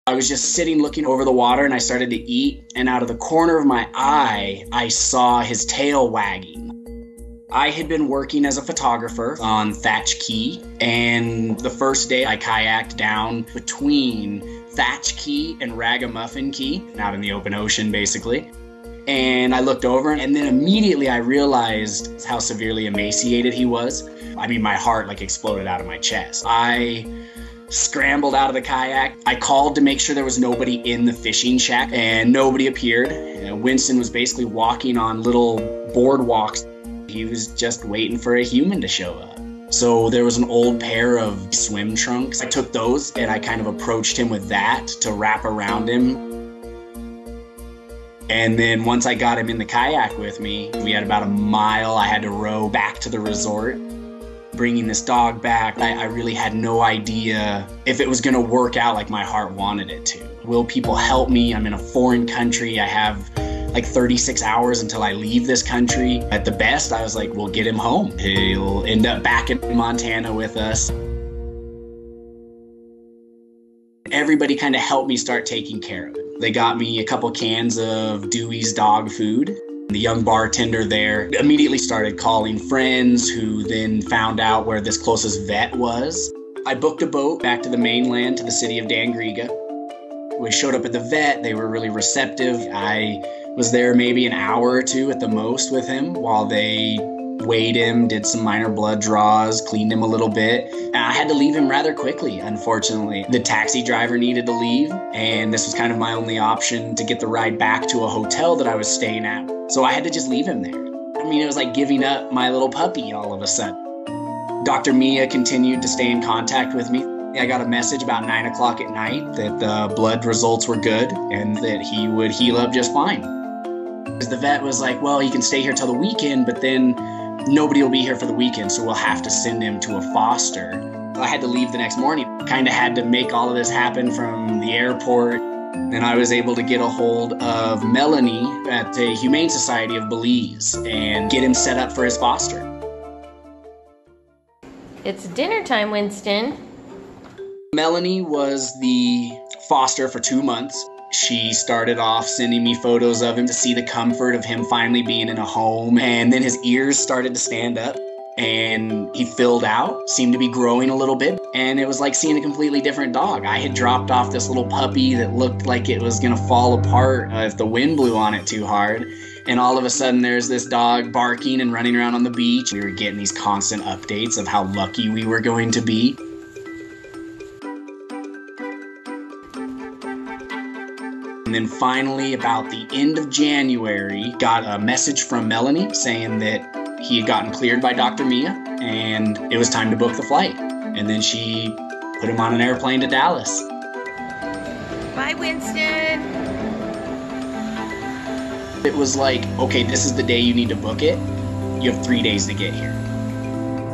I was just sitting looking over the water and I started to eat, and out of the corner of my eye, I saw his tail wagging. I had been working as a photographer on Thatch Key, and the first day I kayaked down between Thatch Key and Ragamuffin Key, out in the open ocean basically. And I looked over, and then immediately I realized how severely emaciated he was. I mean, my heart like exploded out of my chest. I scrambled out of the kayak. I called to make sure there was nobody in the fishing shack, and nobody appeared. Winston was basically walking on little boardwalks. He was just waiting for a human to show up. So there was an old pair of swim trunks. I took those and I kind of approached him with that to wrap around him. And then once I got him in the kayak with me, we had about a mile I had to row back to the resort. Bringing this dog back, I really had no idea if it was gonna work out like my heart wanted it to. Will people help me? I'm in a foreign country. I have like 36 hours until I leave this country. At the best, I was like, we'll get him home. He'll end up back in Montana with us. Everybody kind of helped me start taking care of it. They got me a couple cans of Dewey's dog food. The young bartender there immediately started calling friends, who then found out where this closest vet was. I booked a boat back to the mainland, to the city of Dangriga. We showed up at the vet. They were really receptive. I was there maybe an hour or two at the most with him while they weighed him, did some minor blood draws, cleaned him a little bit. And I had to leave him rather quickly, unfortunately. The taxi driver needed to leave, and this was kind of my only option to get the ride back to a hotel that I was staying at. So I had to just leave him there. I mean, it was like giving up my little puppy all of a sudden. Dr. Mia continued to stay in contact with me. I got a message about 9 o'clock at night that the blood results were good and that he would heal up just fine. The vet was like, well, he can stay here till the weekend, but then nobody will be here for the weekend, so we'll have to send him to a foster. I had to leave the next morning. Kind of had to make all of this happen from the airport. Then I was able to get a hold of Melanie at the Humane Society of Belize and get him set up for his foster. It's dinner time, Winston. Melanie was the foster for 2 months. She started off sending me photos of him to see the comfort of him finally being in a home. And then his ears started to stand up and he filled out, seemed to be growing a little bit. And it was like seeing a completely different dog. I had dropped off this little puppy that looked like it was gonna fall apart if the wind blew on it too hard. And all of a sudden there's this dog barking and running around on the beach. We were getting these constant updates of how lucky we were going to be. And then finally, about the end of January, got a message from Melanie saying that he had gotten cleared by Dr. Mia and it was time to book the flight. And then she put him on an airplane to Dallas. Bye, Winston. It was like, okay, this is the day you need to book it. You have 3 days to get here.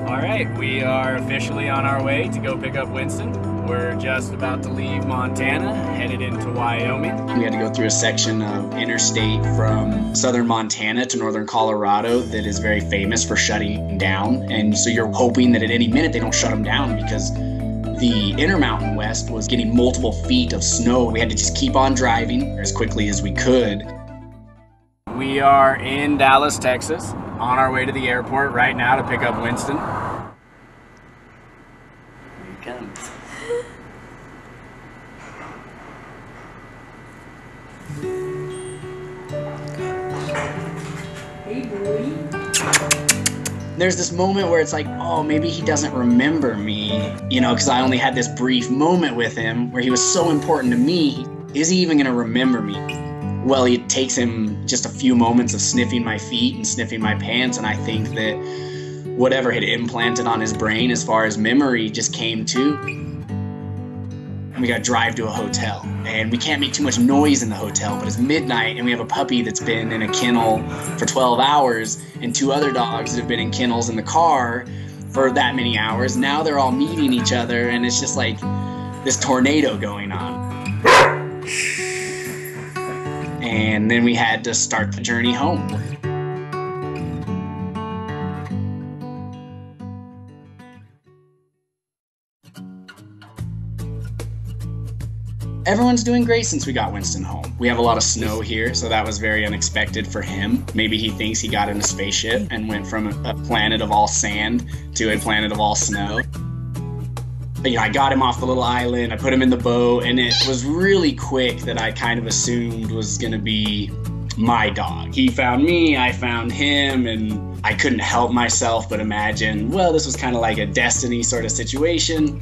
All right, we are officially on our way to go pick up Winston. We're just about to leave Montana, headed into Wyoming. We had to go through a section of interstate from southern Montana to northern Colorado that is very famous for shutting down. And so you're hoping that at any minute they don't shut them down, because the Intermountain West was getting multiple feet of snow. We had to just keep on driving as quickly as we could. We are in Dallas, Texas, on our way to the airport right now to pick up Winston. Here he comes. Hey, boy. There's this moment where it's like, oh, maybe he doesn't remember me, you know, because I only had this brief moment with him where he was so important to me. Is he even going to remember me? Well, it takes him just a few moments of sniffing my feet and sniffing my pants, and I think that whatever had implanted on his brain as far as memory just came to. And we got to drive to a hotel, and we can't make too much noise in the hotel, but it's midnight and we have a puppy that's been in a kennel for 12 hours and 2 other dogs that have been in kennels in the car for that many hours. Now they're all meeting each other, and it's just like this tornado going on. And then we had to start the journey home. Everyone's doing great since we got Winston home. We have a lot of snow here, so that was very unexpected for him. Maybe he thinks he got in a spaceship and went from a planet of all sand to a planet of all snow. But, I got him off the little island, I put him in the boat, and it was really quick that I kind of assumed was gonna be my dog. He found me, I found him, and I couldn't help myself but imagine, well, this was kind of like a destiny sort of situation.